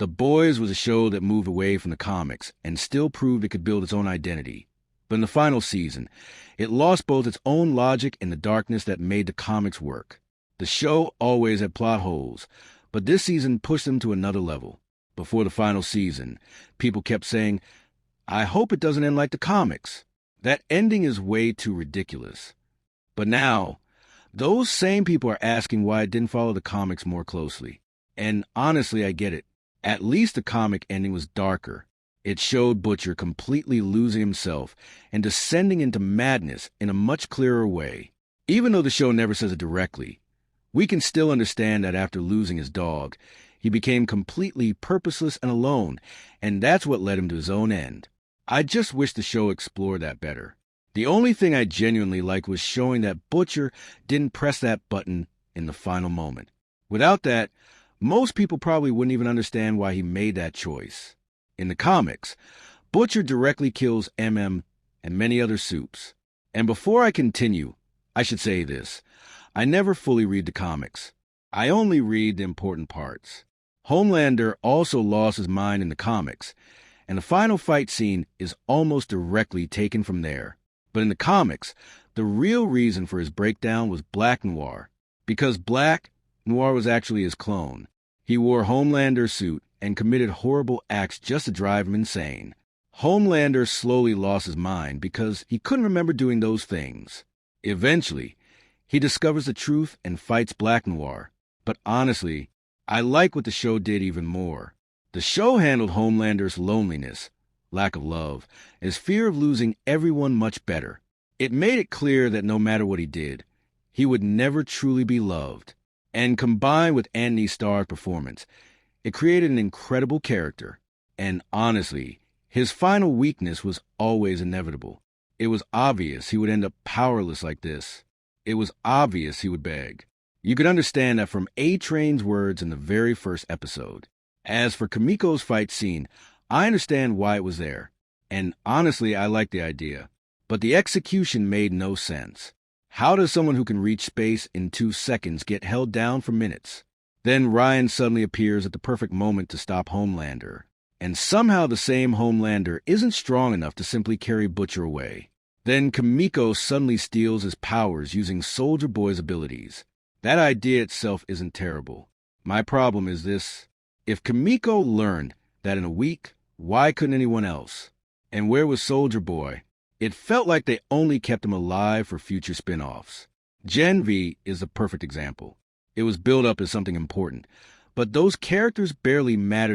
The Boys was a show that moved away from the comics and still proved it could build its own identity. But in the final season, it lost both its own logic and the darkness that made the comics work. The show always had plot holes, but this season pushed them to another level. Before the final season, people kept saying, "I hope it doesn't end like the comics. That ending is way too ridiculous." But now, those same people are asking why it didn't follow the comics more closely. And honestly, I get it. At least the comic ending was darker. It showed Butcher completely losing himself and descending into madness in a much clearer way. Even though the show never says it directly, we can still understand that after losing his dog, he became completely purposeless and alone, and that's what led him to his own end. I just wish the show explored that better. The only thing I genuinely liked was showing that Butcher didn't press that button in the final moment. Without that, most people probably wouldn't even understand why he made that choice. In the comics, Butcher directly kills MM and many other supes. And before I continue, I should say this. I never fully read the comics. I only read the important parts. Homelander also lost his mind in the comics, and the final fight scene is almost directly taken from there. But in the comics, the real reason for his breakdown was Black Noir, because Black Noir was actually his clone. He wore Homelander's suit and committed horrible acts just to drive him insane. Homelander slowly lost his mind because he couldn't remember doing those things. Eventually, he discovers the truth and fights Black Noir. But honestly, I like what the show did even more. The show handled Homelander's loneliness, lack of love, his fear of losing everyone much better. It made it clear that no matter what he did, he would never truly be loved. And combined with Anthony Starr's performance, it created an incredible character. And honestly, his final weakness was always inevitable. It was obvious he would end up powerless like this. It was obvious he would beg. You could understand that from A-Train's words in the very first episode. As for Kimiko's fight scene, I understand why it was there. And honestly, I like the idea. But the execution made no sense. How does someone who can reach space in 2 seconds get held down for minutes? Then Ryan suddenly appears at the perfect moment to stop Homelander. And somehow the same Homelander isn't strong enough to simply carry Butcher away. Then Kimiko suddenly steals his powers using Soldier Boy's abilities. That idea itself isn't terrible. My problem is this. If Kimiko learned that in a week, why couldn't anyone else? And where was Soldier Boy? It felt like they only kept him alive for future spin-offs. Gen V is the perfect example. It was built up as something important, but those characters barely mattered